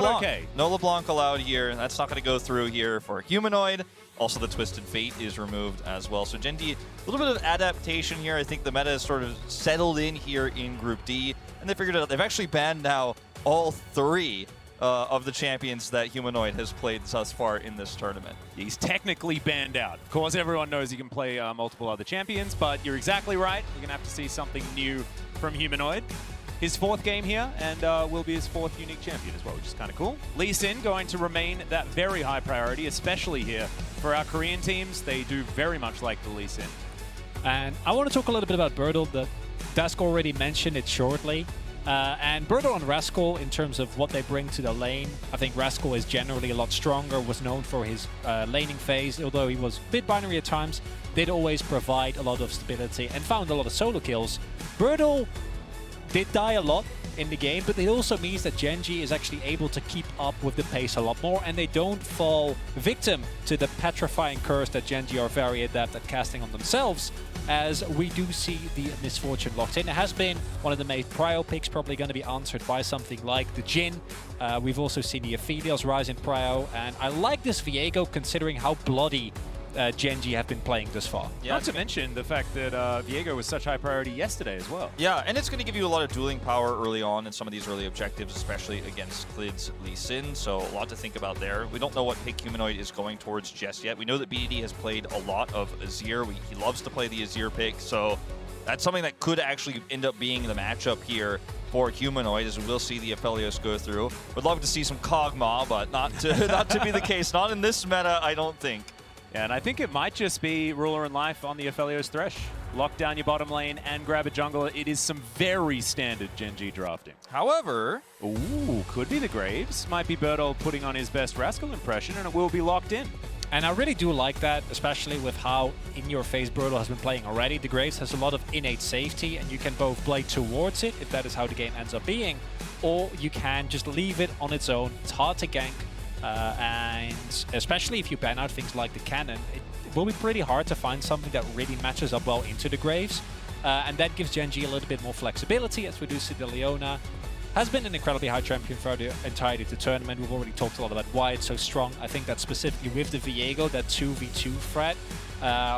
LeBlanc. okay. No LeBlanc allowed here. That's not going to go through here for Humanoid. Also, the Twisted Fate is removed as well. So GENG, a little bit of adaptation here. I think the meta is sort of settled in here in Group D, and they figured out they've actually banned now all 3 of the champions that Humanoid has played thus far in this tournament. He's technically banned out. Of course, everyone knows he can play multiple other champions, but you're exactly right. We're going to have to see something new from Humanoid. His 4th game here, and will be his 4th unique champion as well, which is kind of cool. Lee Sin going to remain that very high priority, especially here for our Korean teams. They do very much like the Lee Sin. And I want to talk a little bit about Bertel. Dask already mentioned it shortly. And Bertel and Rascal, in terms of what they bring to the lane, I think Rascal is generally a lot stronger, was known for his laning phase, although he was a bit binary at times, did always provide a lot of stability and found a lot of solo kills. Bertel did die a lot in the game, but it also means that GENG is actually able to keep up with the pace a lot more, and they don't fall victim to the petrifying curse that GENG are very adept at casting on themselves, as we do see the Misfortune locked in. It has been one of the main prio picks, probably going to be answered by something like the Jhin. We've also seen the Aphelios rise in prio, and I like this Viego considering how bloody GENG have been playing this far. Yeah, not to mention the fact that Viego was such high priority yesterday as well. Yeah, and it's going to give you a lot of dueling power early on in some of these early objectives, especially against Klid's Lee Sin, so a lot to think about there. We don't know what pick Humanoid is going towards just yet. We know that BDD has played a lot of Azir. He loves to play the Azir pick, so that's something that could actually end up being the matchup here for Humanoid, as we will see the Aphelios go through. Would love to see some Kog'Maw, but not to be the case. Not in this meta, I don't think. Yeah, and I think it might just be Ruler in Life on the Aphelios Thresh. Lock down your bottom lane and grab a jungler. It is some very standard GENG drafting. However... Ooh, could be the Graves. Might be Bertel putting on his best Rascal impression, and it will be locked in. And I really do like that, especially with how in-your-face Bertel has been playing already. The Graves has a lot of innate safety, and you can both play towards it, if that is how the game ends up being, or you can just leave it on its own. It's hard to gank. And especially if you ban out things like the cannon, it will be pretty hard to find something that really matches up well into the Graves. And that gives GENG a little bit more flexibility, as we do see the Leona has been an incredibly high champion throughout the entirety of the tournament. We've already talked a lot about why it's so strong. I think that specifically with the Viego, that 2v2 threat,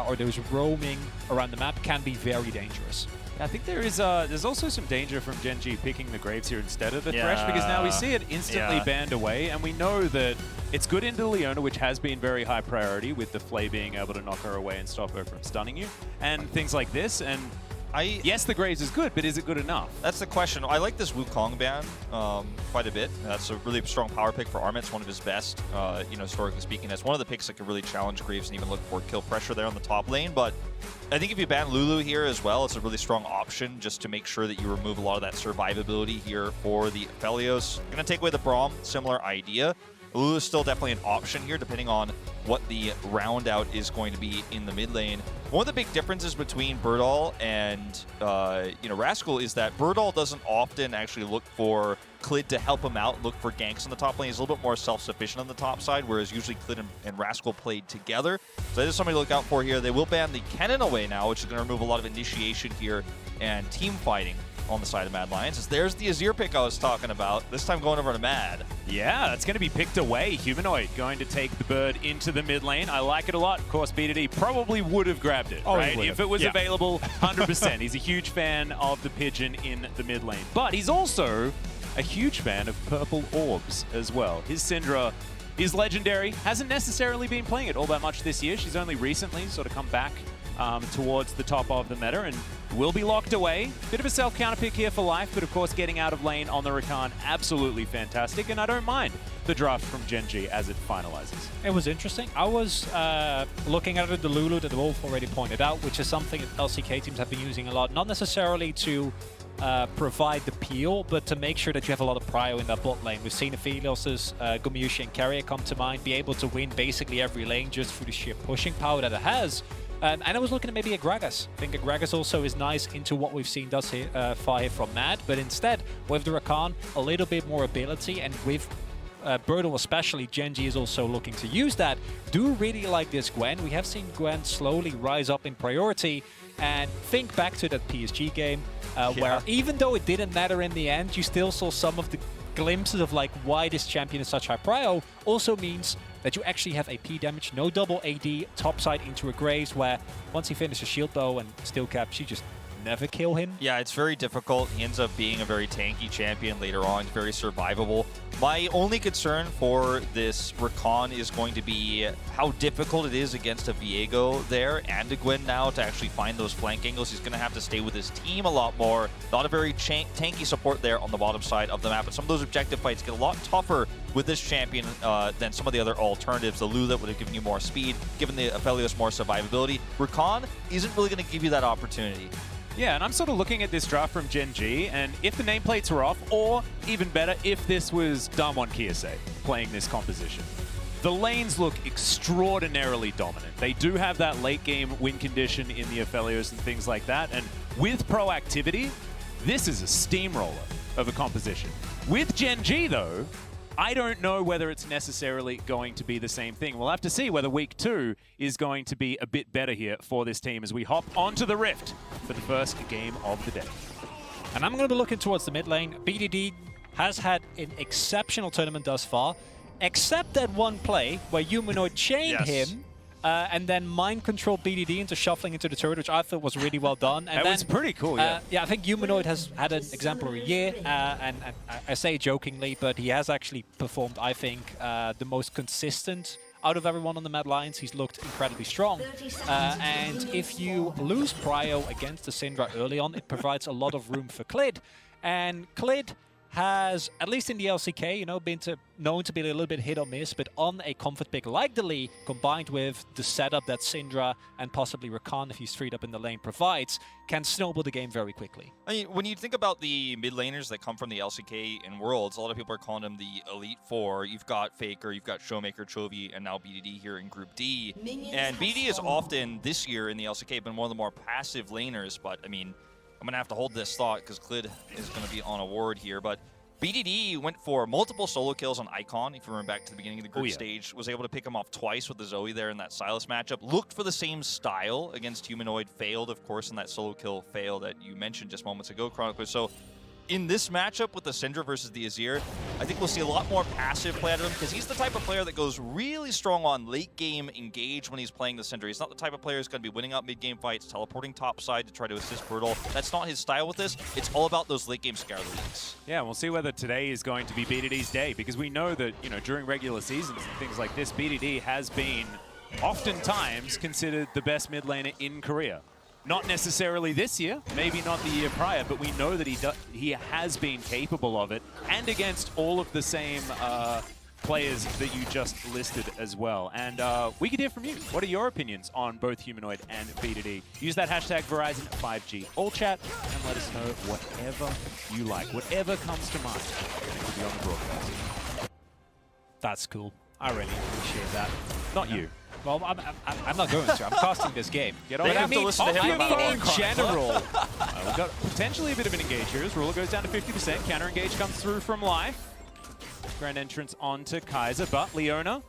or those roaming around the map can be very dangerous. I think there's also some danger from GENG picking the Graves here instead of the Thresh, because now we see it instantly banned away, and we know that it's good into Leona, which has been very high priority, with the Flay being able to knock her away and stop her from stunning you, and things like this. And yes, the Graves is good, but is it good enough? That's the question. I like this Wukong ban quite a bit. That's a really strong power pick for Armin. It's one of his best, historically speaking. That's one of the picks that could really challenge Graves and even look for kill pressure there on the top lane. But I think if you ban Lulu here as well, it's a really strong option just to make sure that you remove a lot of that survivability here for the Aphelios. Going to take away the Braum, similar idea. Lulu is still definitely an option here, depending on what the round out is going to be in the mid lane. One of the big differences between Bertel and Rascal is that Bertel doesn't often actually look for Klid to help him out, look for ganks on the top lane. He's a little bit more self-sufficient on the top side, whereas usually Klid and Rascal played together. So that is something to look out for here. They will ban the cannon away now, which is going to remove a lot of initiation here and team fighting on the side of Mad Lions. There's the Azir pick I was talking about, this time going over to Mad. Yeah, that's going to be picked away. Humanoid going to take the bird into the mid lane. I like it a lot. Of course, BDD probably would have grabbed it, right? If it was available, 100%. He's a huge fan of the Pigeon in the mid lane. But he's also a huge fan of purple orbs as well. His Syndra is legendary. Hasn't necessarily been playing it all that much this year. She's only recently sort of come back towards the top of the meta and will be locked away. Bit of a self-counter pick here for life, but of course getting out of lane on the Rakan, absolutely fantastic, and I don't mind the draft from GENG as it finalizes. It was interesting. I was looking at the Lulu that Wolf already pointed out, which is something that LCK teams have been using a lot, not necessarily to provide the peel, but to make sure that you have a lot of prio in that bot lane. We've seen Aphelios' Gomushi and Carrier come to mind, be able to win basically every lane just through the sheer pushing power that it has. And I was looking at maybe a Gragas. I think a Gragas also is nice into what we've seen thus far here from Mad, but instead, with the Rakan, a little bit more ability, and with Bertel especially, GENG is also looking to use that. Do really like this Gwen. We have seen Gwen slowly rise up in priority, and think back to that PSG game, where even though it didn't matter in the end, you still saw some of the glimpses of like why this champion is such high prio also means that you actually have AP damage, no double AD, topside into a Graves, where once he finishes shield bow and steel caps, you just never kill him. Yeah, it's very difficult. He ends up being a very tanky champion later on. He's very survivable. My only concern for this Rakan is going to be how difficult it is against a Viego there and a Gwen now to actually find those flank angles. He's going to have to stay with his team a lot more. Not a very tanky support there on the bottom side of the map. But some of those objective fights get a lot tougher with this champion than some of the other alternatives. The Lula would have given you more speed, given the Aphelios more survivability. Rakan isn't really going to give you that opportunity. Yeah, and I'm sort of looking at this draft from GENG, and if the nameplates were off, or even better, if this was Damwon Kiese playing this composition, the lanes look extraordinarily dominant. They do have that late game win condition in the Aphelios and things like that, and with proactivity, this is a steamroller of a composition. With GENG, though, I don't know whether it's necessarily going to be the same thing. We'll have to see whether week 2 is going to be a bit better here for this team as we hop onto the Rift for the first game of the day. And I'm going to be looking towards the mid lane. BDD has had an exceptional tournament thus far, except that one play where Humanoid chained him and then mind controlled BDD into shuffling into the turret, which I thought was really well done. And that was pretty cool, yeah. Yeah, I think Humanoid has had an exemplary year, and I say jokingly, but he has actually performed, I think, the most consistent out of everyone on the Mad Lions. He's looked incredibly strong. And if you lose prio against the Syndra early on, it provides a lot of room for Clid. And Clid has, at least in the LCK, you know, been known to be a little bit hit or miss, but on a comfort pick like the Lee, combined with the setup that Syndra and possibly Rakan, if he's freed up in the lane, provides, can snowball the game very quickly. I mean, when you think about the mid laners that come from the LCK in Worlds, a lot of people are calling them the Elite Four. You've got Faker, you've got Showmaker, Chovy, and now BDD here in Group D. And BDD is often, this year in the LCK, been one of the more passive laners, but I mean, I'm going to have to hold this thought because Clid is going to be on a ward here. But BDD went for multiple solo kills on Icon, if you remember back to the beginning of the group stage. Was able to pick him off twice with the Zoe there in that Sylas matchup. Looked for the same style against Humanoid. Failed, of course, in that solo kill fail that you mentioned just moments ago, Chronicler. So in this matchup with the Syndra versus the Azir, I think we'll see a lot more passive play out of him because he's the type of player that goes really strong on late game engage when he's playing the Syndra. He's not the type of player who's going to be winning out mid game fights, teleporting top side to try to assist Brutal. That's not his style with this. It's all about those late game scare leads. Yeah, we'll see whether today is going to be BDD's day because we know that, you know, during regular seasons and things like this, BDD has been oftentimes considered the best mid laner in Korea. Not necessarily this year, maybe not the year prior, but we know that he has been capable of it, and against all of the same players that you just listed as well. And we could hear from you. What are your opinions on both Humanoid and BDD? Use that hashtag Verizon 5G all chat and let us know whatever you like, whatever comes to mind. We'll be on the broadcast. That's cool. I really appreciate that. Not you. Well, I'm not going to. I'm casting this game. Get on. I mean in general. We've got potentially a bit of an engage here as Ruler goes down to 50%. Counter engage comes through from Life. Grand entrance onto Kaiser, but Leona,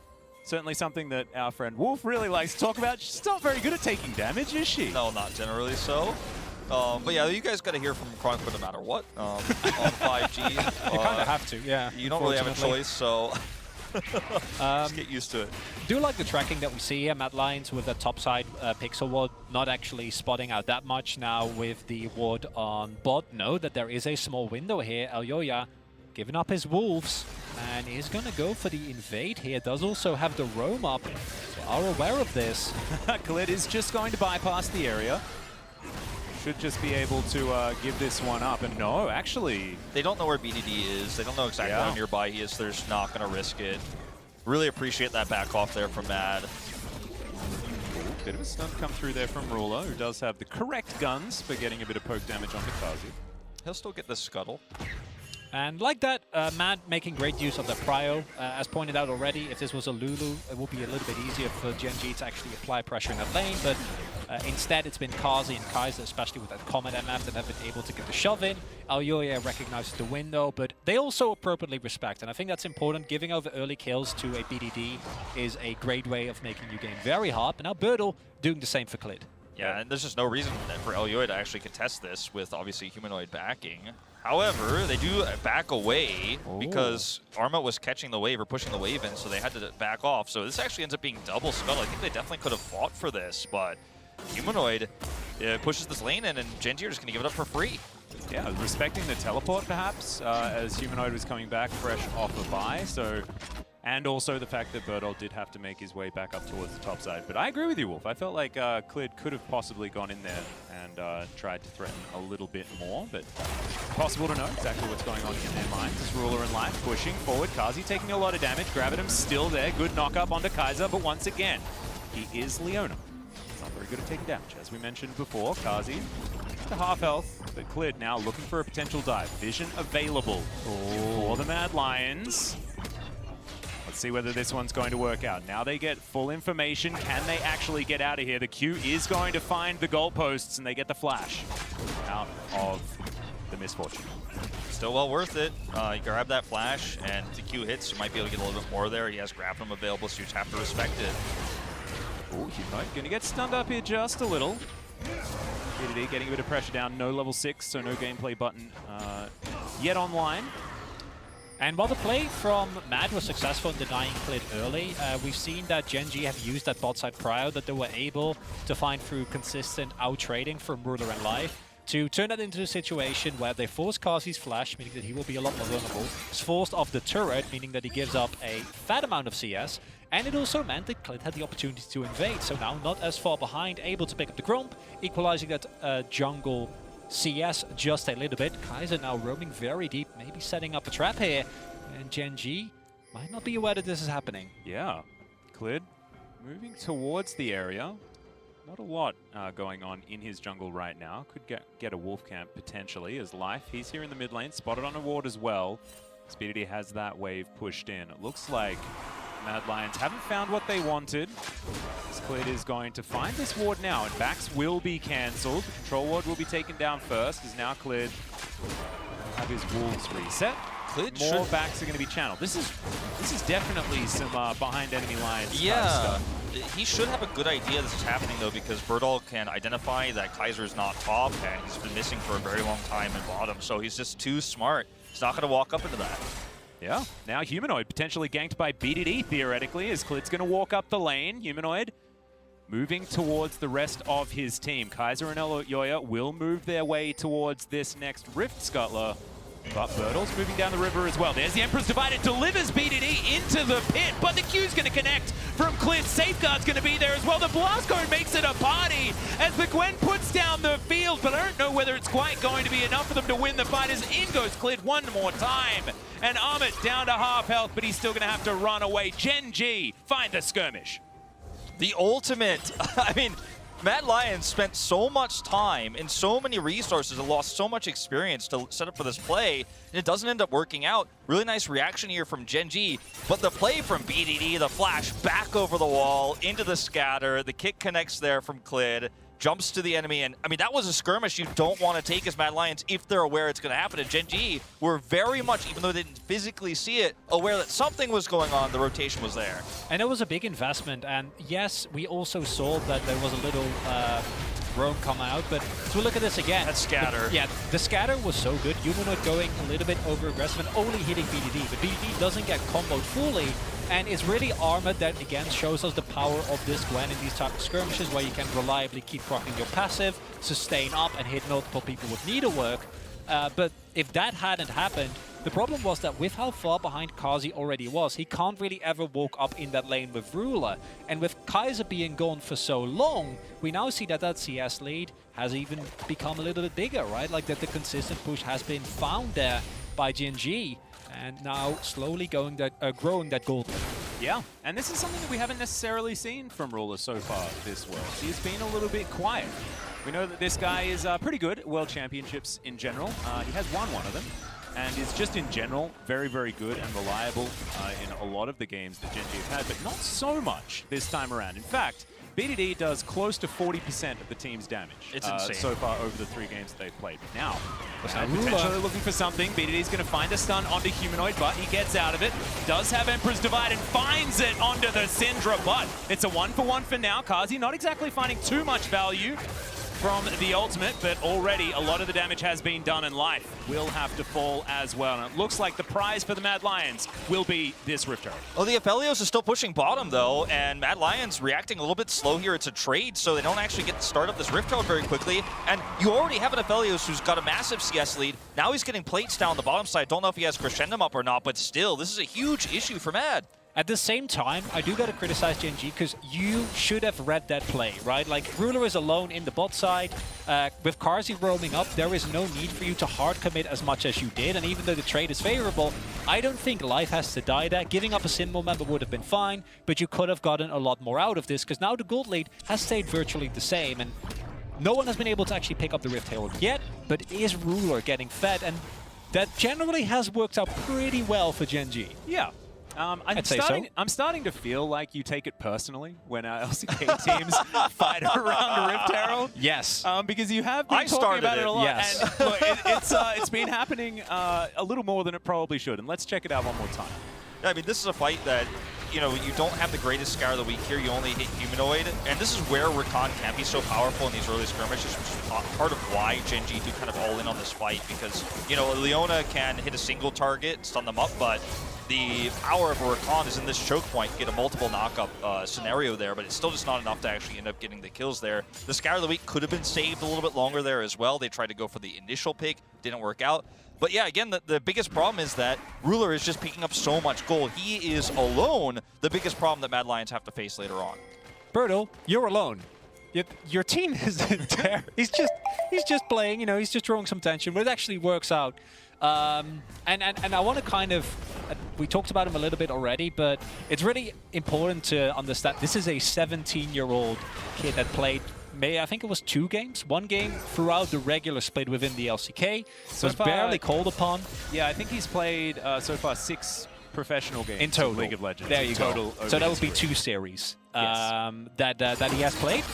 certainly something that our friend Wolf really likes to talk about. She's not very good at taking damage, is she? No, not generally so. But yeah, you guys got to hear from Chronicler no matter what on 5G. You kind of have to, yeah. You don't really have a choice, so just get used to it. Do like the tracking that we see here, Mad Lions with the topside pixel ward, not actually spotting out that much now with the ward on bot. Know that there is a small window here. Elyoya giving up his wolves and is going to go for the invade here. Does also have the roam up, so are aware of this. Clid is just going to bypass the area. Should just be able to give this one up. And no, actually, they don't know where BDD is. They don't know exactly how nearby he is. They're just not going to risk it. Really appreciate that back off there from Mad. Bit of a stun come through there from Ruler, who does have the correct guns for getting a bit of poke damage onto Kazi. He'll still get the scuttle. And like that, Mad making great use of the prio. As pointed out already, if this was a Lulu, it would be a little bit easier for GENG to actually apply pressure in that lane, but instead it's been Kazi and Kaiser, especially with that Comet MF, that have been able to get the shove in. Elyoya recognizes the window, but they also appropriately respect, and I think that's important. Giving over early kills to a BDD is a great way of making your game very hard, but now Birdle doing the same for Clid. Yeah, and there's just no reason for Elyoya to actually contest this with obviously Humanoid backing. However, they do back away because Arma was catching the wave or pushing the wave in, so they had to back off. So this actually ends up being double scuttle. I think they definitely could have fought for this, but Humanoid pushes this lane in, and GENG are just going to give it up for free. Yeah, respecting the teleport, perhaps, as Humanoid was coming back fresh off a bye. So, and also the fact that Birdol did have to make his way back up towards the top side. But I agree with you, Wolf. I felt like Clid could have possibly gone in there and tried to threaten a little bit more, but possible to know exactly what's going on in their minds. This Ruler and Life pushing forward. Kazi taking a lot of damage. Gravitum's still there. Good knock up onto Kaiser, but once again, he is Leona. Not very good at taking damage. As we mentioned before, Kazi to half health, but Clid now looking for a potential dive. Vision available for the Mad Lions. Let's see whether this one's going to work out. Now they get full information. Can they actually get out of here? The Q is going to find the goalposts, and they get the flash out of the misfortune. Still well worth it. You grab that flash, and if the Q hits, you might be able to get a little bit more there. He has Grappling available, so you just have to respect it. Oh, Humanoid going to get stunned up here just a little. VOD getting a bit of pressure down. No level 6, so no gameplay button yet online. And while the play from Mad was successful in denying Clid early, we've seen that GENG have used that bot side prio that they were able to find through consistent out-trading from Ruler and Life to turn that into a situation where they force Kazi's flash, meaning that he will be a lot more vulnerable. It's forced off the turret, meaning that he gives up a fat amount of CS, and it also meant that Clid had the opportunity to invade, so now not as far behind, able to pick up the Gromp, equalizing that jungle CS just a little bit. Kaiser now roaming very deep, maybe setting up a trap here, and GENG might not be aware that this is happening. Yeah, Clid moving towards the area. Not a lot going on in his jungle right now. Could get a wolf camp potentially as Life. He's here in the mid lane, spotted on a ward as well. Speedy has that wave pushed in. It looks like Mad Lions haven't found what they wanted. Clid is going to find this ward now, and backs will be cancelled. The control ward will be taken down first, as now Clid have his wolves reset. More backs are going to be channeled. This is definitely some behind enemy lines. Yeah, he should have a good idea this is happening though, because Birdol can identify that Kaiser is not top, and he's been missing for a very long time in bottom, so he's just too smart. He's not going to walk up into that. Yeah, now Humanoid potentially ganked by BDD theoretically, as Clid's going to walk up the lane. Humanoid moving towards the rest of his team. Kaiser and Yoya will move their way towards this next Rift Scuttler. But Birdol's moving down the river as well. There's the Emperor's Divide. It delivers BDD into the pit, but the Q's going to connect from Clid. Safeguard's going to be there as well. The Blast Cone makes it a party as the Gwen puts down the field, but I don't know whether it's quite going to be enough for them to win the fight, as in goes Clid one more time. And Amit down to half health, but he's still going to have to run away. GENG find the skirmish. The ultimate. I mean, Mad Lions spent so much time and so many resources and lost so much experience to set up for this play, and it doesn't end up working out. Really nice reaction here from GENG, but the play from BDD, the flash back over the wall, into the scatter, the kick connects there from Clid, jumps to the enemy, and I mean, that was a skirmish you don't want to take as Mad Lions if they're aware it's going to happen. And GENG were very much, even though they didn't physically see it, aware that something was going on, the rotation was there. And it was a big investment, and yes, we also saw that there was a little roam come out, but as we look at this again. That scatter. The scatter was so good. Humanoid going a little bit over aggressive and only hitting BDD, but BDD doesn't get comboed fully, and it's really Armored that again shows us the power of this Gwen in these type of skirmishes where you can reliably keep rocking your passive, sustain up, and hit multiple people with needlework. But if that hadn't happened, the problem was that with how far behind Kazi already was, he can't really ever walk up in that lane with Ruler. And with Kaiser being gone for so long, we now see that that CS lead has even become a little bit bigger, right? Like that the consistent push has been found there by GENG, and now slowly growing that gold. Yeah, and this is something that we haven't necessarily seen from Ruler so far this World. He's been a little bit quiet. We know that this guy is pretty good at World Championships in general. He has won one of them, and is just in general very, very good and reliable in a lot of the games that GENG have had, but not so much this time around. In fact, BDD does close to 40% of the team's damage. It's insane. So far over the 3 games they've played. Now, potentially looking for something. BDD's going to find a stun onto Humanoid, but he gets out of it. Does have Emperor's Divide and finds it onto the Syndra, but it's a 1-for-1 for now. Kazi not exactly finding too much value. from the ultimate, but already a lot of the damage has been done, and life will have to fall as well. And it looks like the prize for the Mad Lions will be this Rift Herald. Well, the Aphelios is still pushing bottom, though, and Mad Lions reacting a little bit slow here. It's a trade, so they don't actually get to start up this Rift Herald very quickly. And you already have an Aphelios who's got a massive CS lead. Now he's getting plates down the bottom side. Don't know if he has Crescendum up or not, but still, this is a huge issue for Mad. At the same time, I do got to criticize GENG because you should have read that play, right? Like, Ruler is alone in the bot side. With Carzzy roaming up, there is no need for you to hard commit as much as you did. And even though the trade is favorable, I don't think life has to die there. Giving up a Symbol member would have been fine, but you could have gotten a lot more out of this because now the gold lead has stayed virtually the same. And no one has been able to actually pick up the Rift Herald yet, but is Ruler getting fed? And that generally has worked out pretty well for GENG. Yeah. I'm starting to feel like you take it personally when our LCK teams fight around the Rift Herald. Yes. Because you have been talking about it a lot. Yes. And look, it's been happening a little more than it probably should. And let's check it out one more time. Yeah, I mean, this is a fight that, you know, you don't have the greatest Scour of the week here. You only hit Humanoid. And this is where Rakan can be so powerful in these early skirmishes, which is part of why GENG do kind of all in on this fight. Because, you know, Leona can hit a single target, stun them up, but the power of a Rakan is in this choke point, get a multiple knockup scenario there, but it's still just not enough to actually end up getting the kills there. The Scour of the week could have been saved a little bit longer there as well. They tried to go for the initial pick, didn't work out. But yeah, again, the biggest problem is that Ruler is just picking up so much gold. He is alone the biggest problem that Mad Lions have to face later on. Berto, you're alone. Your team is there. He's just playing, you know, he's just drawing some tension, but it actually works out. And I want to kind of, we talked about him a little bit already, but it's really important to understand this is a 17-year-old kid that played, I think it was 2 games, 1 game throughout the regular split within the LCK. So was barely called upon. Yeah, I think he's played so far 6 professional games in total. League of Legends. There you go. So that would be 2 series that he has played.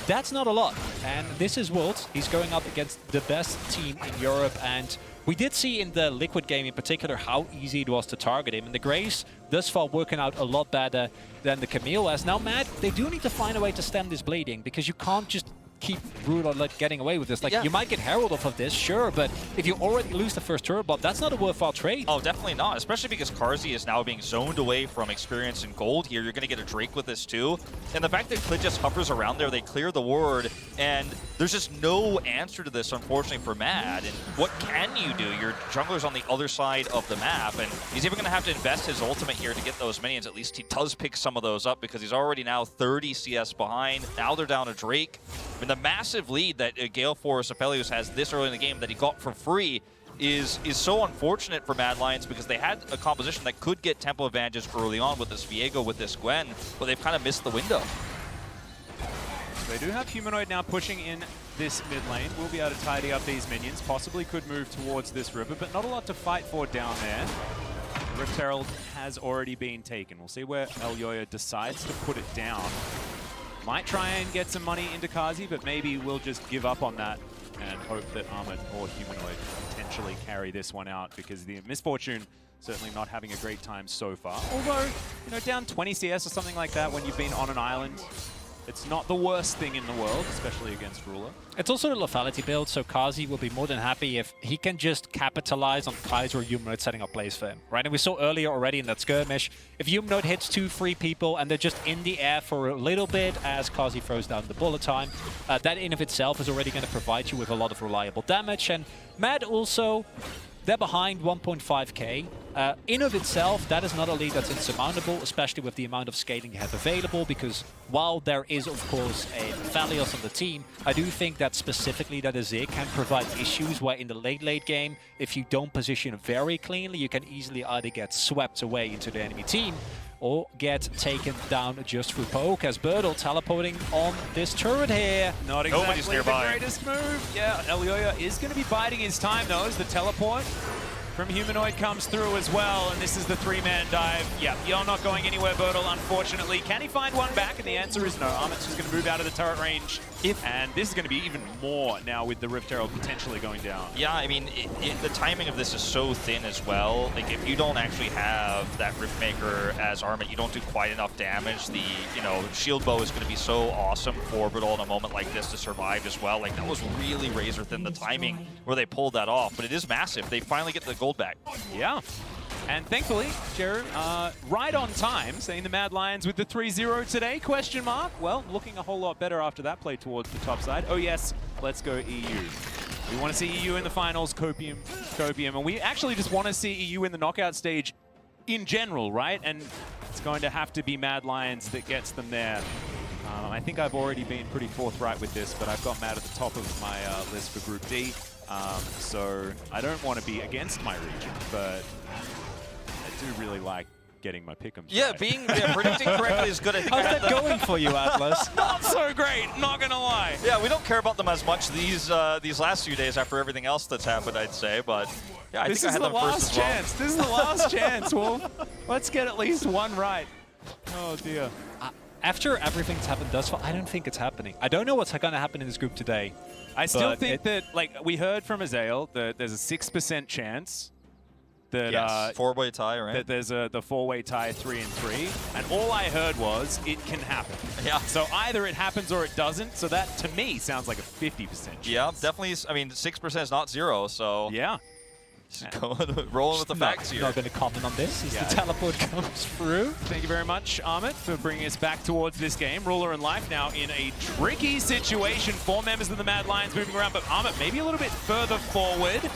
That's not a lot. And this is Worlds. He's going up against the best team in Europe. And we did see in the Liquid game in particular how easy it was to target him. And the Graves thus far working out a lot better than the Camille. As now, Mad, they do need to find a way to stem this bleeding because you can't just keep Ruler like getting away with this. Like, you might get Herald off of this, sure, but if you already lose the first turret bot, that's not a worthwhile trade. Oh, definitely not, especially because Carzzy is now being zoned away from experience and gold here. You're going to get a Drake with this too. And the fact that Klid just hovers around there, they clear the ward, and there's just no answer to this, unfortunately, for Mad. And what can you do? Your jungler's on the other side of the map, and he's even going to have to invest his ultimate here to get those minions. At least he does pick some of those up because he's already now 30 CS behind. Now they're down to Drake. I mean, the massive lead that Gale Force Aphelios has this early in the game that he got for free is so unfortunate for Mad Lions because they had a composition that could get tempo advantages early on with this Viego, with this Gwen, but they've kind of missed the window. They do have Humanoid now pushing in this mid lane. We'll be able to tidy up these minions. Possibly could move towards this river, but not a lot to fight for down there. The Rift Herald has already been taken. We'll see where Elyoya decides to put it down. Might try and get some money into Carzzy, but maybe we'll just give up on that and hope that Armored or Humanoid potentially carry this one out, because the Misfortune certainly not having a great time so far. Although, you know, down 20 CS or something like that when you've been on an island, it's not the worst thing in the world, especially against Ruler. It's also a lethality build, so Carzzy will be more than happy if he can just capitalize on Kaiser or Humanoid setting up plays for him, right? And we saw earlier already in that skirmish, if Humanoid hits 2 free people and they're just in the air for a little bit as Carzzy throws down the bullet time, that in of itself is already going to provide you with a lot of reliable damage. And Mad also, they're behind 1.5k. In of itself, that is not a lead that's insurmountable, especially with the amount of scaling you have available, because while there is, of course, a Aphelios on the team, I do think that specifically that Azir can provide issues where in the late game, if you don't position very cleanly, you can easily either get swept away into the enemy team or get taken down just through poke, as Birdle teleporting on this turret here. Not exactly the greatest move. Yeah, Elyoya is going to be biding his time, though, as the teleport from Humanoid comes through as well, and this is the 3-man dive. Yeah, you're not going anywhere, Bertle, unfortunately. Can he find one back? And the answer is no. Armit's just going to move out of the turret range. And this is going to be even more now with the Rift Herald potentially going down. Yeah, I mean, the timing of this is so thin as well. Like, if you don't actually have that Riftmaker as Armit, you don't do quite enough damage. The, shield bow is going to be so awesome for Bertle in a moment like this to survive as well. Like, that was really razor thin, the timing where they pulled that off. But it is massive. They finally get the gold back. Yeah. And thankfully, Jared, right on time, saying the Mad Lions with the 3-0 today, question mark. Well, looking a whole lot better after that play towards the top side. Oh yes, let's go EU. We want to see EU in the finals, Copium, and we actually just want to see EU in the knockout stage in general, right? And it's going to have to be Mad Lions that gets them there. I think I've already been pretty forthright with this, but I've got Mad at the top of my list for Group D. So I don't want to be against my region, but I do really like getting my pick'ems. Yeah, right. predicting correctly is good. I think How's that going for you, Atlas? Not so great, not gonna lie. Yeah, we don't care about them as much these last few days after everything else that's happened, I'd say. But yeah, I think I had them first as well. This is the last chance, Wolf. Let's get at least one right. Oh dear. After everything's happened thus far, I don't think it's happening. I don't know what's going to happen in this group today. I still think that, like, we heard from Azael that there's a 6% chance that yes, four-way tie, right? That there's the 4-way tie 3-3, and all I heard was it can happen. Yeah. So either it happens or it doesn't. So that to me sounds like a 50% chance. Yeah, definitely. I mean, 6% is not 0. So yeah. Rolling with the facts here. Not going to comment on this as the teleport comes through. Thank you very much, Armit, for bringing us back towards this game. Ruler and Life now in a tricky situation. 4 members of the Mad Lions moving around, but Armit maybe a little bit further forward.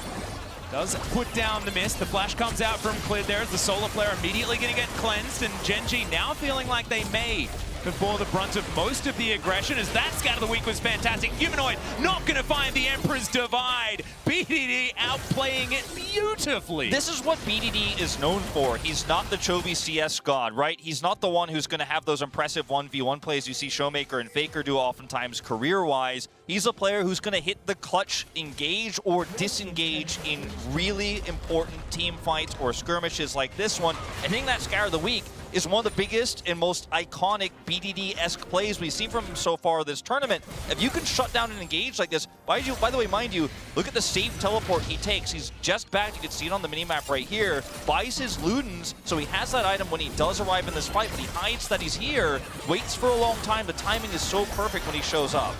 Does put down the mist. The flash comes out from Clid there as the solar flare immediately going to get cleansed, and GENG now feeling like they may have bore the brunt of most of the aggression, as that Scout of the Week was fantastic. Humanoid not going to find the Emperor's Divide. BDD outplaying it beautifully. This is what BDD is known for. He's not the Chovy CS god, right? He's not the one who's going to have those impressive 1v1 plays you see Showmaker and Faker do oftentimes career-wise. He's a player who's going to hit the clutch engage or disengage in really important team fights or skirmishes like this one. And hitting that Scout of the Week is one of the biggest and most iconic BDD-esque plays we've seen from him so far this tournament. If you can shut down and engage like this, by the way, mind you, look at the safe teleport he takes. He's just back. You can see it on the minimap right here. Buys his Ludens, so he has that item when he does arrive in this fight, but he hides that he's here, waits for a long time. The timing is so perfect when he shows up.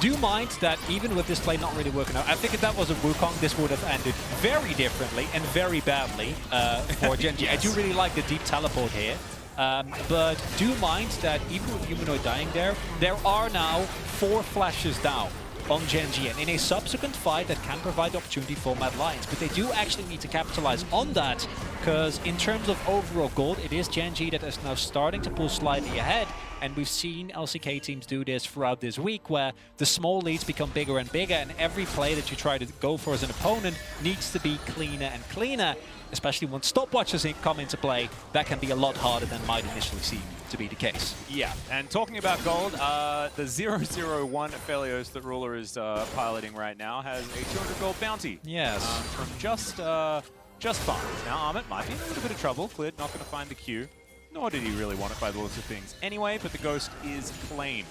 Do mind that even with this play not really working out, I think if that was a Wukong, this would have ended very differently and very badly for GENG. Yes. I do really like the deep teleport here. But do mind that even with Humanoid dying there are now 4 flashes down on GENG, and in a subsequent fight that can provide opportunity for Mad Lions. But they do actually need to capitalize on that, because in terms of overall gold, it is GENG that is now starting to pull slightly ahead. And we've seen LCK teams do this throughout this week, where the small leads become bigger and bigger, and every play that you try to go for as an opponent needs to be cleaner and cleaner, especially when stopwatches come into play. That can be a lot harder than might initially seem to be the case. Yeah, and talking about gold, the 001 Aphelios that Ruler is piloting right now has a 200 gold bounty. Yes. From just fine. Now Armit might be in a little bit of trouble. Clid not going to find the Q. Nor did he really want it by the looks of things. Anyway, but the Ghost is claimed.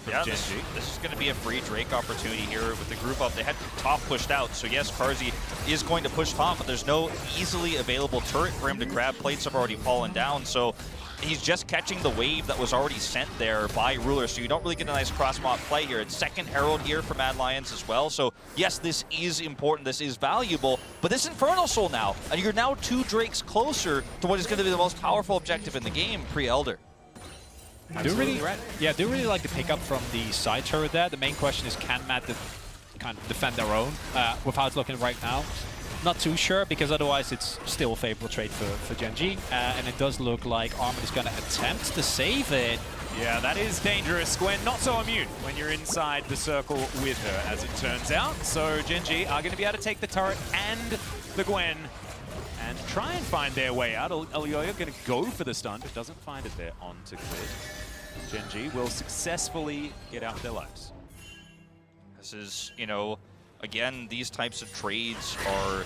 Yeah, this is going to be a free Drake opportunity here with the group up. They had top pushed out, so yes, Carzzy is going to push top, but there's no easily available turret for him to grab. Plates have already fallen down, so he's just catching the wave that was already sent there by Ruler, so you don't really get a nice cross-mop play here. It's second Herald here for Mad Lions as well, so yes, this is important, this is valuable, but this Infernal Soul now, and you're now 2 Drakes closer to what is going to be the most powerful objective in the game, pre-Elder. I do really like the pickup from the side turret there. The main question is, can Mad kind of defend their own with how it's looking right now? Not too sure, because otherwise it's still a favorable trade for GENG. And it does look like Armit is going to attempt to save it. Yeah, that is dangerous. Gwen not so immune when you're inside the circle with her, as it turns out. So GENG are going to be able to take the turret and the Gwen and try and find their way out. Elioya going to go for the stun, but doesn't find it there onto Clid. GENG will successfully get out of their lives. This is, again, these types of trades are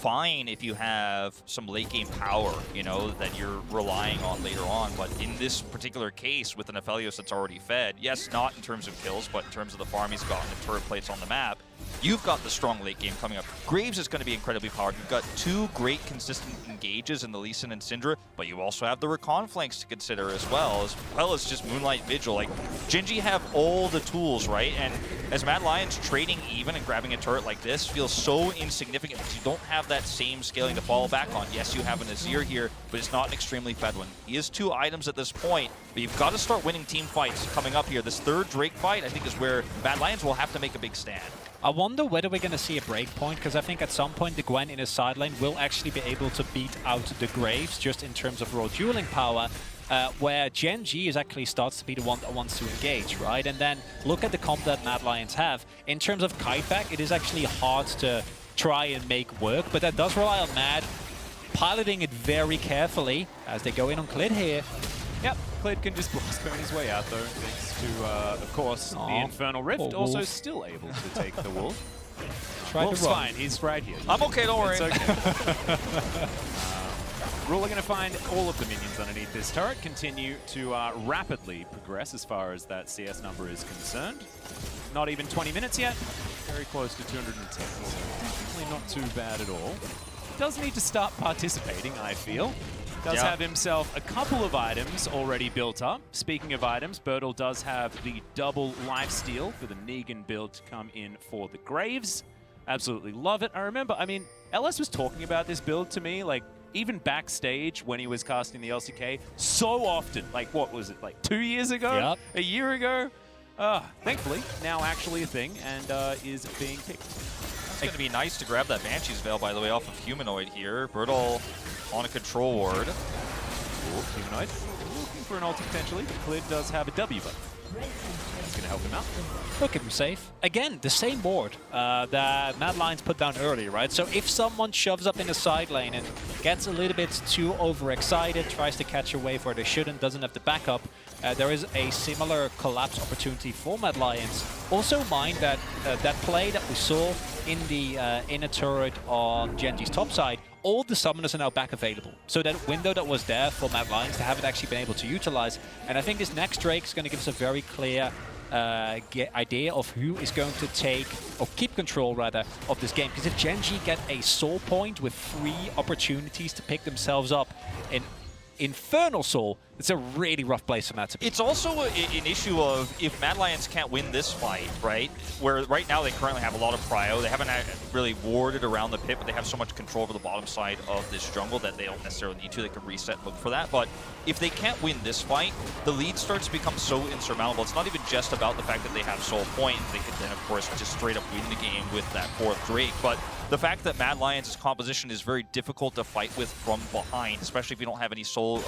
fine if you have some late game power, you know, that you're relying on later on. But in this particular case, with an Aphelios that's already fed, yes, not in terms of kills, but in terms of the farm he's gotten and turret plates on the map, you've got the strong late game coming up. Graves is going to be incredibly powered. You've got two great consistent engages in the Lee Sin and Syndra, but you also have the recon flanks to consider as well as just Moonlight Vigil. Like, GENG have all the tools, right? And as Mad Lions, trading even and grabbing a turret like this feels so insignificant because you don't have that same scaling to fall back on. Yes, you have an Azir here, but it's not an extremely fed one. He has 2 items at this point, but you've got to start winning team fights coming up here. This third Drake fight, I think, is where Mad Lions will have to make a big stand. I wonder whether we're going to see a break point, because I think at some point the Gwen in his side lane will actually be able to beat out the Graves just in terms of raw dueling power, where GENG is actually starts to be the one that wants to engage, right? And then look at the comp that Mad Lions have. In terms of kiteback, it is actually hard to try and make work, but that does rely on Mad piloting it very carefully as they go in on Clid here. Yep, Clid can just blast burn his way out though, thanks to, of course, the Infernal Rift. Also still able to take the Wolf. Wolf's fine, he's right here. I'm okay, don't worry. It's okay. Rule are going to find all of the minions underneath this turret, continue to rapidly progress as far as that CS number is concerned. Not even 20 minutes yet, very close to 210, so definitely not too bad at all. Does need to start participating, I feel. Does have himself a couple of items already built up. Speaking of items, Bertle does have the double lifesteal for the Negan build to come in for the Graves. Absolutely love it. I remember, I mean, LS was talking about this build to me, like, even backstage when he was casting the LCK, so often. Like, what was it, like 2 years ago? Yep. A year ago? Thankfully, now actually a thing and is being picked. It's going to be nice to grab that Banshee's Veil, by the way, off of Humanoid here. Bertle on a control ward. Ooh, Humanoid looking for an ult potentially, but Clid does have a W button. That's going to help him out. We'll keep him safe. Again, the same ward that Mad Lions put down earlier, right? So if someone shoves up in the side lane and gets a little bit too overexcited, tries to catch a wave where they shouldn't, doesn't have the backup, there is a similar collapse opportunity for Mad Lions. Also mind that that play that we saw in the inner turret on GENG's top side, all the summoners are now back available. So that window that was there for Mad Lions, they haven't actually been able to utilize. And I think this next Drake is going to give us a very clear idea of who is going to take, or keep control rather, of this game. Because if GENG get a soul point with 3 opportunities to pick themselves up in Infernal Soul, it's a really rough place for Mad to be. It's also an issue of if Mad Lions can't win this fight, right? Where right now they currently have a lot of prio. They haven't really warded around the pit, but they have so much control over the bottom side of this jungle that they don't necessarily need to. They can reset and look for that. But if they can't win this fight, the lead starts to become so insurmountable. It's not even just about the fact that they have soul point. They could then, of course, just straight up win the game with that 4th Drake. But the fact that Mad Lions' composition is very difficult to fight with from behind, especially if you don't have any soul,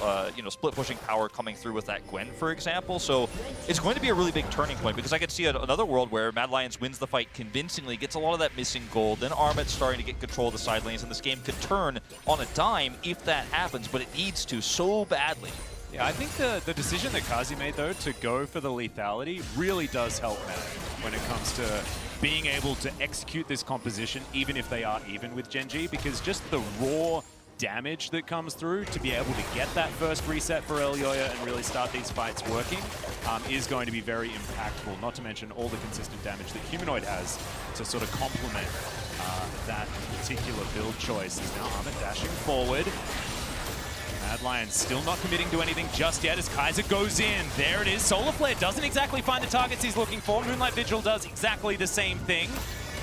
split pushing power coming through with that Gwen, for example. So it's going to be a really big turning point, because I could see another world where Mad Lions wins the fight convincingly, gets a lot of that missing gold, then Armit's starting to get control of the side lanes, and this game could turn on a dime if that happens, but it needs to so badly. Yeah, I think the decision that Kazi made, though, to go for the lethality really does help Mad when it comes to being able to execute this composition, even if they are even with GENG, because just the raw damage that comes through to be able to get that first reset for Elyoya and really start these fights working is going to be very impactful, not to mention all the consistent damage that Humanoid has to sort of complement that particular build choice. Is now Amit dashing forward. Mad Lions still not committing to anything just yet as Kaiser goes in. There it is. Solar Flare doesn't exactly find the targets he's looking for. Moonlight Vigil does exactly the same thing.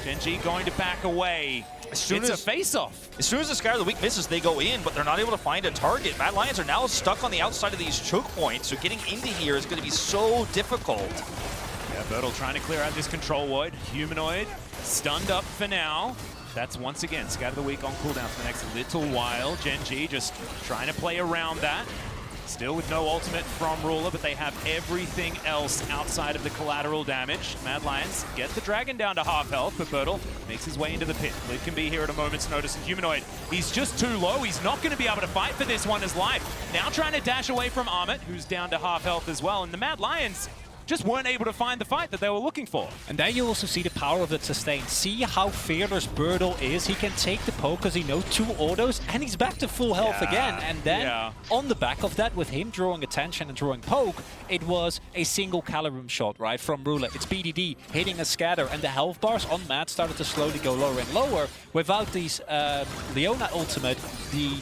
GENG going to back away. It's a face-off. As soon as the Sky of the Weak misses, they go in, but they're not able to find a target. Mad Lions are now stuck on the outside of these choke points, so getting into here is going to be so difficult. Yeah, Bertle trying to clear out this control void. Humanoid stunned up for now. That's once again Sky of the Weak on cooldown for the next little while. GENG just trying to play around that. Still with no ultimate from Ruler, but they have everything else outside of the collateral damage. Mad Lions get the dragon down to half health, but Bertle makes his way into the pit. Lid can be here at a moment's notice, and Humanoid, he's just too low. He's not going to be able to fight for this one as life. Now trying to dash away from Amit, who's down to half health as well. And the Mad Lions, just weren't able to find the fight that they were looking for. And there you also see the power of the sustain. See how fearless Birdle is. He can take the poke because he knows 2 autos, and he's back to full health again. And then on the back of that, with him drawing attention and drawing poke, it was a single Calirum shot, right, from Ruler. It's BDD hitting a scatter, and the health bars on Matt started to slowly go lower and lower. Without these Leona ultimate, the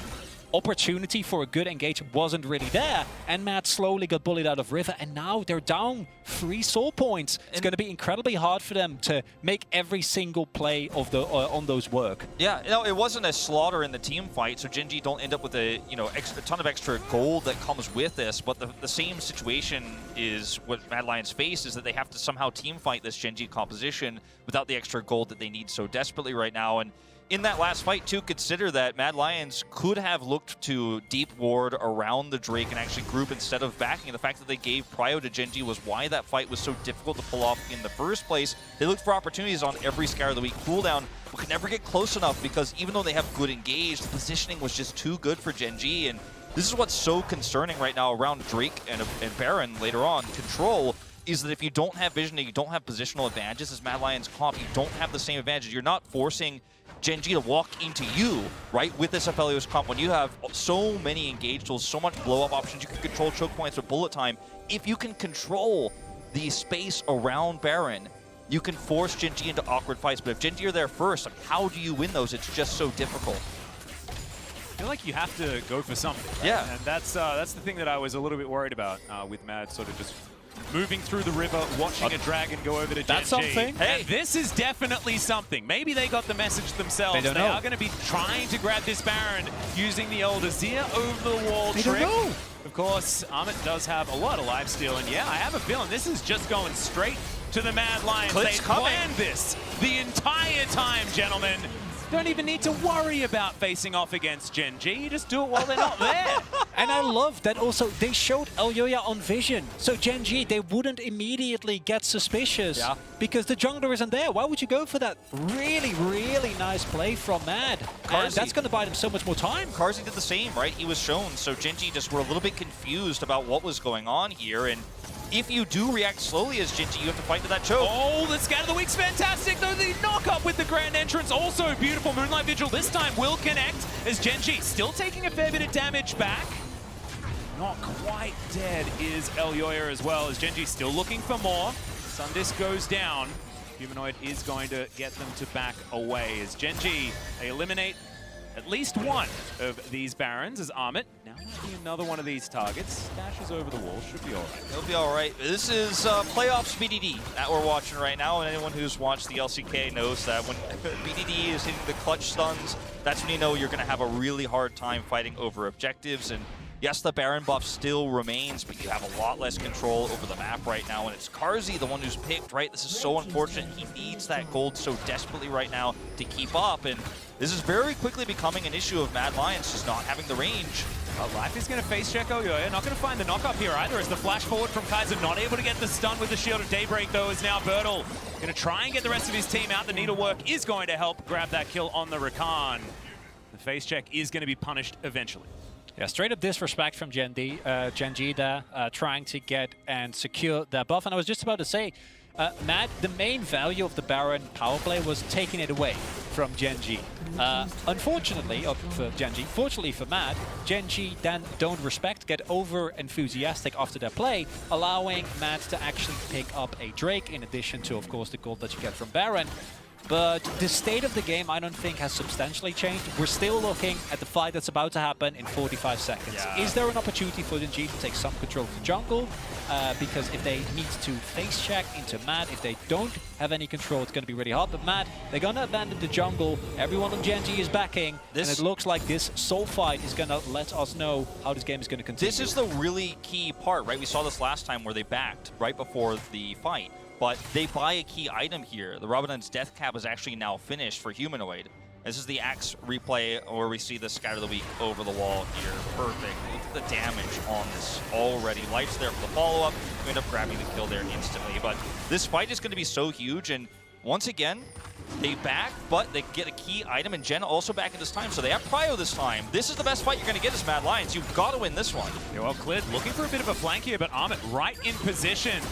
opportunity for a good engage wasn't really there, and Matt slowly got bullied out of River, and now they're down 3 soul points. It's going to be incredibly hard for them to make every single play of the on those work. Yeah, no, it wasn't a slaughter in the team fight, so GENG don't end up with a a ton of extra gold that comes with this. But the same situation is what Mad Lions face, is that they have to somehow team fight this GENG composition without the extra gold that they need so desperately right now. And in that last fight, too, consider that Mad Lions could have looked to deep ward around the Drake and actually group instead of backing. The fact that they gave prio to GENG was why that fight was so difficult to pull off in the first place. They looked for opportunities on every Scour of the Week cooldown, but could never get close enough because even though they have good engage, the positioning was just too good for GENG. And this is what's so concerning right now around Drake and Baron later on. Control is that if you don't have vision and you don't have positional advantages as Mad Lions comp, you don't have the same advantages. You're not forcing GENG to walk into you, right, with this Aphelios comp. When you have so many engage tools, so much blow-up options, you can control choke points with bullet time. If you can control the space around Baron, you can force GENG into awkward fights. But if GENG are there first, like, how do you win those? It's just so difficult. I feel like you have to go for something. Right? Yeah. And that's the thing that I was a little bit worried about with Mad sort of just moving through the river, watching a dragon go over to GENG. That's something. Hey, and this is definitely something. Maybe they got the message themselves. They are going to be trying to grab this Baron using the old Azir over the wall trick. Don't know. Of course, Amit does have a lot of lifesteal, and yeah, I have a feeling this is just going straight to the Mad Lions. They planned this the entire time, gentlemen. Don't even need to worry about facing off against GENG. You just do it while they're not there. And I love that also they showed Elyoya on vision. So GENG, they wouldn't immediately get suspicious because the jungler isn't there. Why would you go for that? Really, really nice play from Mad. And that's going to buy them so much more time. Carzzy did the same, right? He was shown. So GENG just were a little bit confused about what was going on here. And if you do react slowly as GENG, you have to fight to that choke. Oh, the Scatter of the Week's fantastic, though. The knock-up with the Grand Entrance, also beautiful. Moonlight Vigil this time will connect as GENG still taking a fair bit of damage back. Not quite dead is Elyoya as well, as GENG still looking for more. Sundisk goes down. Humanoid is going to get them to back away as GENG, they eliminate at least one of these Barons as Amit. Now might be another one of these targets. Dashes over the wall, should be all right. He'll be all right. This is playoffs BDD that we're watching right now, and anyone who's watched the LCK knows that when BDD is hitting the clutch stuns, that's when you know you're going to have a really hard time fighting over objectives. And yes, the Baron buff still remains, but you have a lot less control over the map right now, and it's Carzzy, the one who's picked, right? This is so unfortunate. He needs that gold so desperately right now to keep up, and this is very quickly becoming an issue of Mad Lions just not having the range. Life is going to face check Elyoya. Not going to find the knock-up here either, as the flash forward from Kaiser not able to get the stun with the Shield of Daybreak, though, is now Birdle going to try and get the rest of his team out. The needlework is going to help grab that kill on the Rakan. The face check is going to be punished eventually. Yeah, straight up disrespect from GENG there, trying to get and secure that buff. And I was just about to say, Matt, the main value of the Baron power play was taking it away from GENG. Unfortunately, for GENG, fortunately for Matt, GENG then don't respect, get over enthusiastic after their play, allowing Matt to actually pick up a Drake, in addition to, of course, the gold that you get from Baron. But the state of the game, I don't think, has substantially changed. We're still looking at the fight that's about to happen in 45 seconds. Yeah. Is there an opportunity for GENG to take some control of the jungle? Because if they need to face check into Mad, if they don't have any control, it's going to be really hard. But Mad, they're going to abandon the jungle. Everyone on GENG is backing. And it looks like this soul fight is going to let us know how this game is going to continue. This is the really key part, right? We saw this last time where they backed right before the fight. But they buy a key item here. The Rabadon's Death Cap is actually now finished for Humanoid. This is the Axe replay where we see the Scatter of the Week over the wall here. Perfect. Look at the damage on this already. Life's there for the follow-up. We end up grabbing the kill there instantly. But this fight is going to be so huge. And once again, they back, but they get a key item. And Jen also back in this time. So they have prio this time. This is the best fight you're going to get as Mad Lions. You've got to win this one. Yeah, well, Clid looking for a bit of a flank here, but Amit right in position.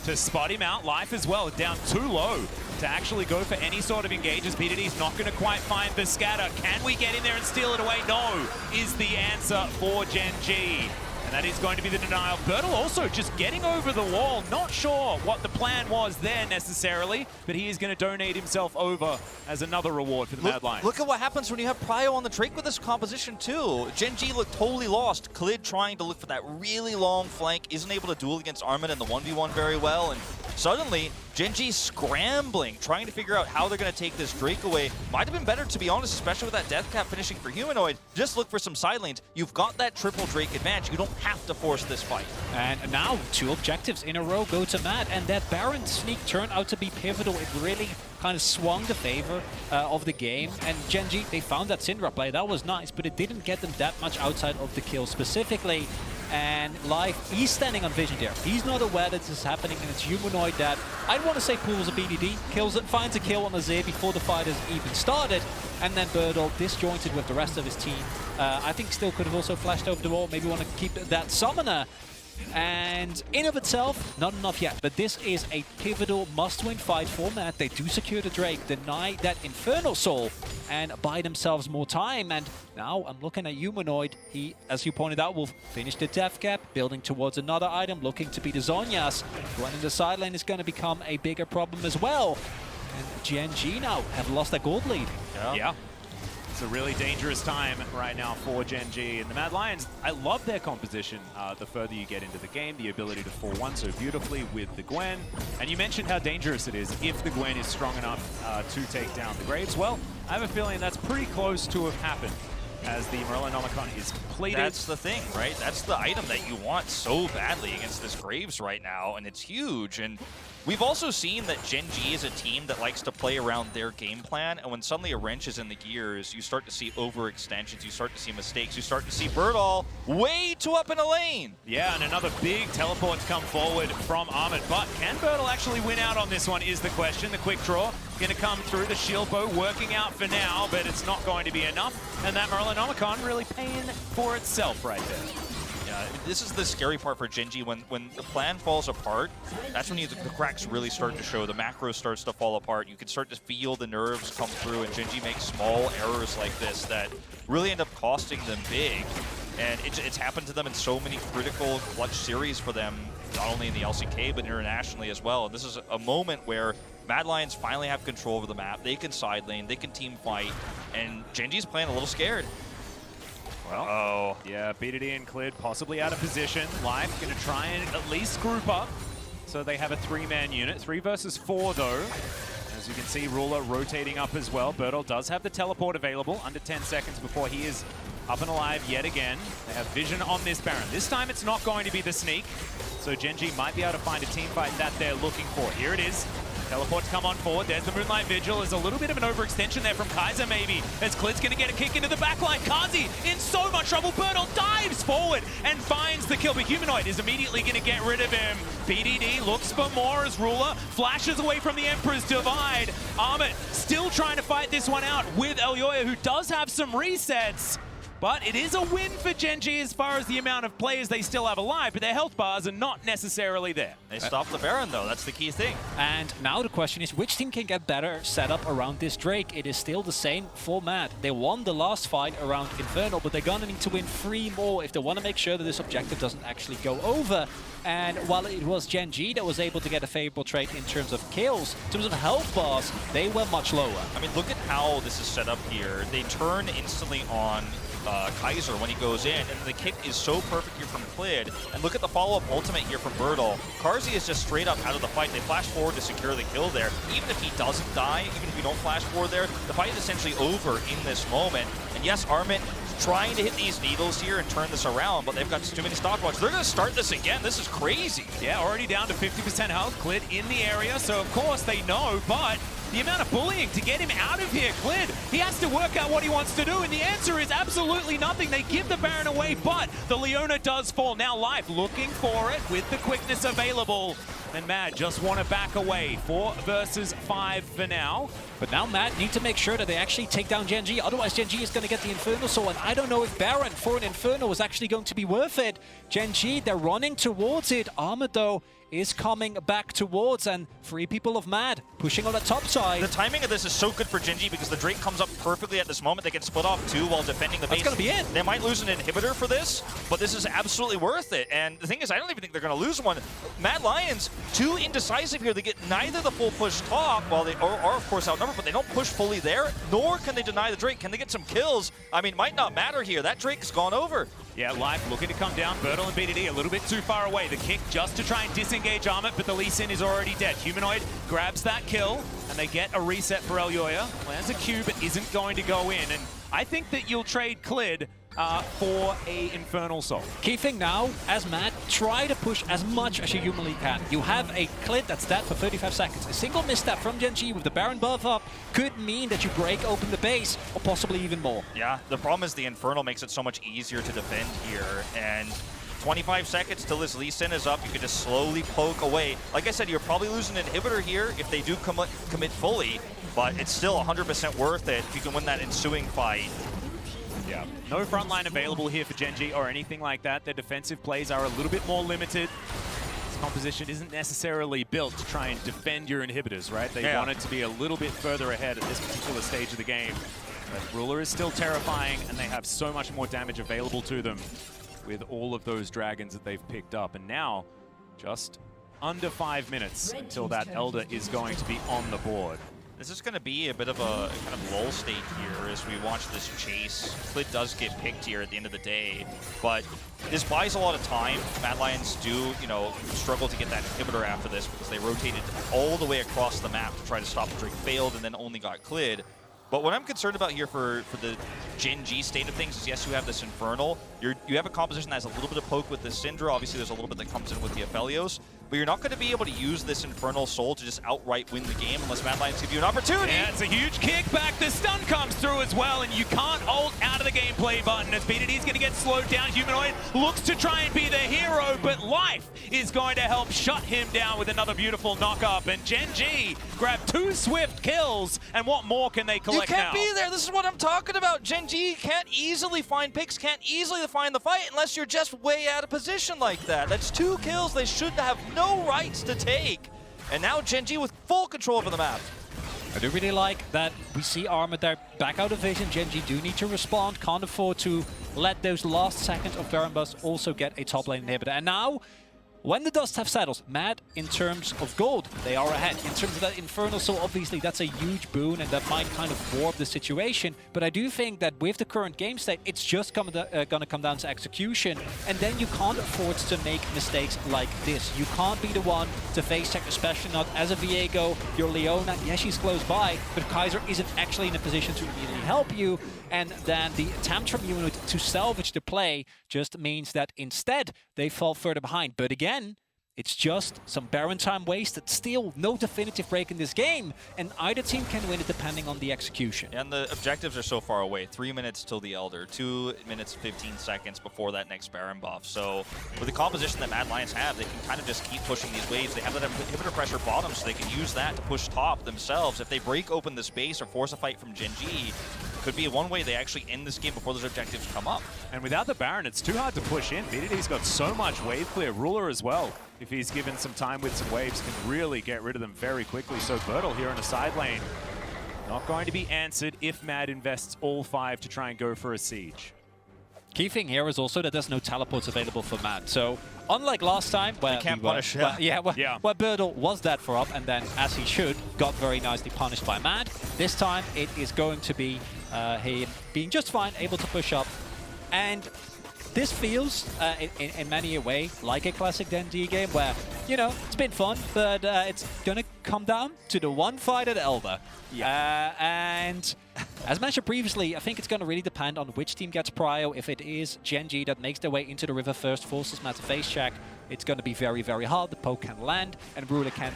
to spot him out. Life as well, down too low to actually go for any sort of engage, as BDD's not going to quite find the scatter. Can we get in there and steal it away? No, is the answer for GENG. And that is going to be the denial. Bertel also just getting over the wall. Not sure what the plan was there necessarily, but he is going to donate himself over as another reward for the Mad Lions. Look at what happens when you have Prio on the Drake with this composition too. GENG looked totally lost. Klid trying to look for that really long flank, isn't able to duel against Armin in the 1v1 very well, and suddenly GENG scrambling, trying to figure out how they're going to take this Drake away. Might have been better, to be honest, especially with that death cap finishing for Humanoid. Just look for some side lanes. You've got that triple Drake advantage. You don't have to force this fight. And now 2 objectives in a row go to Mad, and that Baron sneak turned out to be pivotal. It really kind of swung the favor of the game, and GENG, they found that Syndra play. That was nice, but it didn't get them that much outside of the kill specifically. And Life, he's standing on vision there. He's not aware that this is happening, and it's Humanoid that, I'd want to say, pulls a BDD, kills it, finds a kill on Azir before the fight has even started, and then Bertel disjointed with the rest of his team. I think still could have also flashed over the wall, maybe want to keep that Summoner. And in of itself, not enough yet, but this is a pivotal must-win fight for Mad. They do secure the Drake, deny that Infernal Soul, and buy themselves more time. And now I'm looking at Humanoid. He, as you pointed out, will finish the death cap, building towards another item, looking to be the Zhonya's. Going in the side lane is going to become a bigger problem as well. And GENG now have lost their gold lead. Yeah. It's a really dangerous time right now for GENG. And the Mad Lions, I love their composition. The further you get into the game, the ability to 4-1 so beautifully with the Gwen. And you mentioned how dangerous it is if the Gwen is strong enough to take down the Graves. Well, I have a feeling that's pretty close to have happened as the Morellonomicon is completed. That's the thing, right? That's the item that you want so badly against this Graves right now, and it's huge. And we've also seen that GENG is a team that likes to play around their game plan, and when suddenly a wrench is in the gears, you start to see overextensions, you start to see mistakes, you start to see Bertel way too up in a lane. Yeah, and another big teleport to come forward from Armin. But can Bertel actually win out on this one is the question. The quick draw going to come through. The shield bow working out for now, but it's not going to be enough. And that Morellonomicon really paying for itself right there. Yeah, this is the scary part for GENG. When the plan falls apart, that's when the cracks really start to show. The macro starts to fall apart. You can start to feel the nerves come through, and GENG makes small errors like this that really end up costing them big. And it's happened to them in so many critical clutch series for them, not only in the LCK, but internationally as well. And this is a moment where Mad Lions finally have control over the map. They can side lane, they can team fight, and GENG's playing a little scared. Well, yeah, BDD and Klid possibly out of position. Life going to try and at least group up. So they have a 3-man unit. 3 versus 4 though. As you can see, Ruler rotating up as well. Bertel does have the teleport available under 10 seconds before he is up and alive yet again. They have vision on this Baron. This time it's not going to be the sneak. So GENG might be able to find a team fight that they're looking for. Here it is. Teleports come on forward. There's the Moonlight Vigil. There's a little bit of an overextension there from Kaiser maybe. As Klid's going to get a kick into the backline. Kazi in so much trouble. Bertel dives forward and finds the kill. But Humanoid is immediately going to get rid of him. BDD looks for more as Ruler flashes away from the Emperor's Divide. Armin still trying to fight this one out with Elyoya, who does have some resets. But it is a win for GENG as far as the amount of players they still have alive, but their health bars are not necessarily there. They stopped the Baron, though. That's the key thing. And now the question is, which team can get better set up around this Drake? It is still the same for Mad. They won the last fight around Infernal, but they're gonna need to win 3 more if they want to make sure that this objective doesn't actually go over. And while it was GENG that was able to get a favorable trade in terms of kills, in terms of health bars, they were much lower. I mean, look at how this is set up here. They turn instantly on Kaiser when he goes in, and the kick is so perfect here from Klid. And look at the follow-up ultimate here from Bertel. Karzi is just straight up out of the fight. They flash forward to secure the kill there. Even if he doesn't die, even if you don't flash forward there, the fight is essentially over in this moment. And yes, Armin trying to hit these needles here and turn this around, but they've got too many stopwatches. They're going to start this again. This is crazy. Yeah, already down to 50% health. Klid in the area, so of course they know, but the amount of bullying to get him out of here. Clid, he has to work out what he wants to do, and the answer is absolutely nothing. They give the Baron away, but the Leona does fall. Now Life looking for it with the quickness available. And Mad just want to back away. 4 versus 5 for now. But now Mad need to make sure that they actually take down GENG, otherwise GENG is going to get the Infernal Soul, and I don't know if Baron for an Infernal is actually going to be worth it. GENG, they're running towards it. Armor, though, is coming back towards, and 3 people of Mad pushing on the top side. The timing of this is so good for GENG because the Drake comes up perfectly at this moment. They can split off 2 while defending the base. That's going to be it. They might lose an inhibitor for this, but this is absolutely worth it. And the thing is, I don't even think they're going to lose one. Mad Lions, too indecisive here. They get neither the full push top, while they are of course outnumbered, but they don't push fully there, nor can they deny the Drake. Can they get some kills? I mean, might not matter here. That Drake's gone over. Yeah, Life looking to come down. Bertle and BDD a little bit too far away. The kick just to try and disengage Armit, but the Lee Sin is already dead. Humanoid grabs that kill, and they get a reset for Elyoya. Lands a Q, but isn't going to go in. And I think that you'll trade Clid for a Infernal Soul. Key thing now, as Mad, try to push as much as you humanly can. You have a Clid that's dead for 35 seconds. A single misstep from GENG with the Baron buff up could mean that you break open the base, or possibly even more. Yeah, the problem is the Infernal makes it so much easier to defend here, and 25 seconds till this Lee Sin is up. You can just slowly poke away. Like I said, you're probably losing an inhibitor here if they do commit fully, but it's still 100% worth it if you can win that ensuing fight. Yeah, no frontline available here for GENG or anything like that. Their defensive plays are a little bit more limited. This composition isn't necessarily built to try and defend your inhibitors, right? They want it to be a little bit further ahead at this particular stage of the game. But Ruler is still terrifying, and they have so much more damage available to them with all of those dragons that they've picked up. And now, just under 5 minutes until that Elder is going to be on the board. This is going to be a bit of a kind of lull state here as we watch this chase. Clid does get picked here at the end of the day, but this buys a lot of time. Mad Lions do, you know, struggle to get that inhibitor after this because they rotated all the way across the map to try to stop the Drake, failed, and then only got Clid. But what I'm concerned about here for the GENG state of things is, yes, you have this Infernal. You have a composition that has a little bit of poke with the Syndra. Obviously, there's a little bit that comes in with the Aphelios. But you're not going to be able to use this Infernal Soul to just outright win the game unless Mad Lions give you an opportunity. Yeah, it's a huge kickback. The stun comes through as well, and you can't hold out of the gameplay button as BDD's going to get slowed down. Humanoid looks to try and be the hero, but Life is going to help shut him down with another beautiful knock-up. And GENG grab 2 swift kills, and what more can they collect now? You can't be there. This is what I'm talking about. GENG can't easily find picks, can't easily find the fight unless you're just way out of position like that. That's 2 kills they should have no rights to take. And now GENG with full control over the map. I do really like that we see Armor there back out of vision. GENG do need to respond, can't afford to let those last seconds of Baron Bust also get a top lane inhibitor. And now, when the dust have settled, Mad, in terms of gold, they are ahead. In terms of that Infernal Soul, obviously, that's a huge boon, and that might kind of warp the situation. But I do think that with the current game state, it's just going to come down to execution. And then you can't afford to make mistakes like this. You can't be the one to face check, especially not as a Viego. Your Leona, yes, she's close by, but Kaiser isn't actually in a position to immediately help you. And then the attempt from Humanoid to salvage the play just means that instead they fall further behind. But again, it's just some Baron time wasted. Still no definitive break in this game, and either team can win it depending on the execution. And the objectives are so far away. 3 minutes till the Elder, 2 minutes 15 seconds before that next Baron buff. So with the composition that Mad Lions have, they can kind of just keep pushing these waves. They have that inhibitor pressure bottom, so they can use that to push top themselves. If they break open the space or force a fight from GENG, could be one way they actually end this game before those objectives come up. And without the Baron, it's too hard to push in. BDD's got so much wave clear. Ruler as well, if he's given some time with some waves, can really get rid of them very quickly. So Bertle here in the side lane, not going to be answered if Mad invests all 5 to try and go for a siege. Key thing here is also that there's no teleports available for Mad. So unlike last time, where where Bertle was dead for up, and then, as he should, got very nicely punished by Mad, this time it is going to be him being just fine, able to push up. And this feels, in many a way, like a classic GENG game where, you know, it's been fun, but it's going to come down to the one fight at Elder. Yeah. And as mentioned previously, I think it's going to really depend on which team gets prio. If it is GENG that makes their way into the river first, forces Mad to face check, it's going to be very, very hard. The poke can land, and Ruler can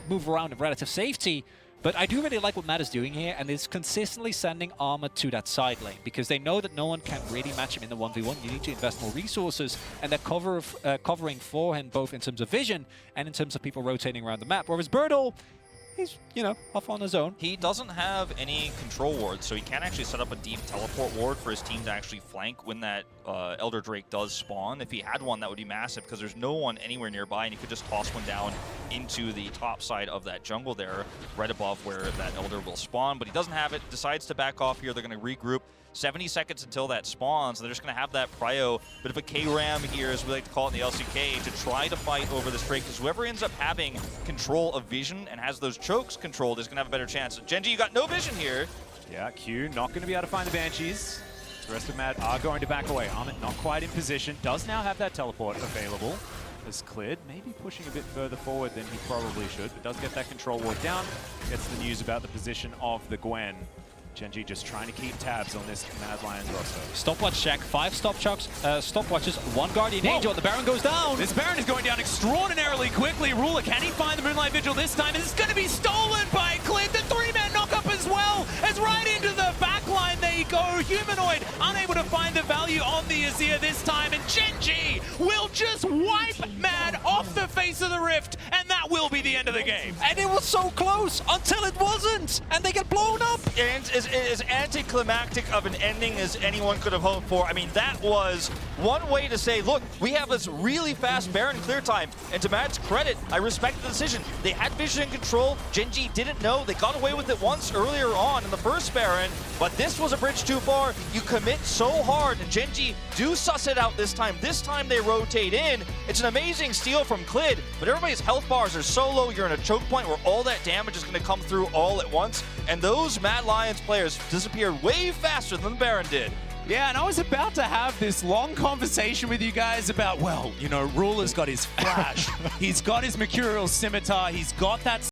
move around in relative safety. But I do really like what Matt is doing here, and it's consistently sending armor to that side lane, because they know that no one can really match him in the 1v1. You need to invest more resources, and they're covering for him both in terms of vision and in terms of people rotating around the map. Whereas Birdle, he's, you know, off on his own. He doesn't have any control wards, so he can't actually set up a deep teleport ward for his team to actually flank when that Elder Drake does spawn. If he had one, that would be massive, because there's no one anywhere nearby, and he could just toss one down into the top side of that jungle there, right above where that Elder will spawn. But he doesn't have it, decides to back off here. They're going to regroup. 70 seconds until that spawns. They're just going to have that prio, bit of a K-Ram here, as we like to call it in the LCK, to try to fight over this Drake, because whoever ends up having control of vision and has those chokes controlled is going to have a better chance. So Genji, you got no vision here. Yeah, Q not going to be able to find the Banshees. The rest of Mad are going to back away. Armit not quite in position. Does now have that teleport available. Is cleared, maybe pushing a bit further forward than he probably should, but does get that control ward down. Gets the news about the position of the Gwen. Genji just trying to keep tabs on this Mad Lions roster. Stopwatch check, 5 stopwatches, 1 Guardian Angel, and the Baron goes down. This Baron is going down extraordinarily quickly. Ruler, can he find the Moonlight Vigil this time? And it's going to be stolen by Clint. The 3-man knockup as well, as right into the backline they go. Humanoid unable to find the value on the Azir this time, and Genji will just wipe Mad off the face of the rift, and that will be the end of the game. And it was so close until it wasn't, and they get blown up. And as anticlimactic of an ending as anyone could have hoped for. I mean, that was one way to say, look, we have this really fast Baron clear time, and to Mad's credit, I respect the decision. They had vision and control. Genji didn't know. They got away with it once earlier on in the first Baron, but this was a bridge too far. You commit so hard, and Genji do suss it out this time. This time they rotate in. It's an amazing steal from Clid, but everybody's health bars are so low, you're in a choke point where all that damage is going to come through all at once, and those Mad Lions players disappeared way faster than the Baron did. Yeah, and I was about to have this long conversation with you guys about, well, you know, Ruler's got his flash, he's got his Mercurial Scimitar, he's got that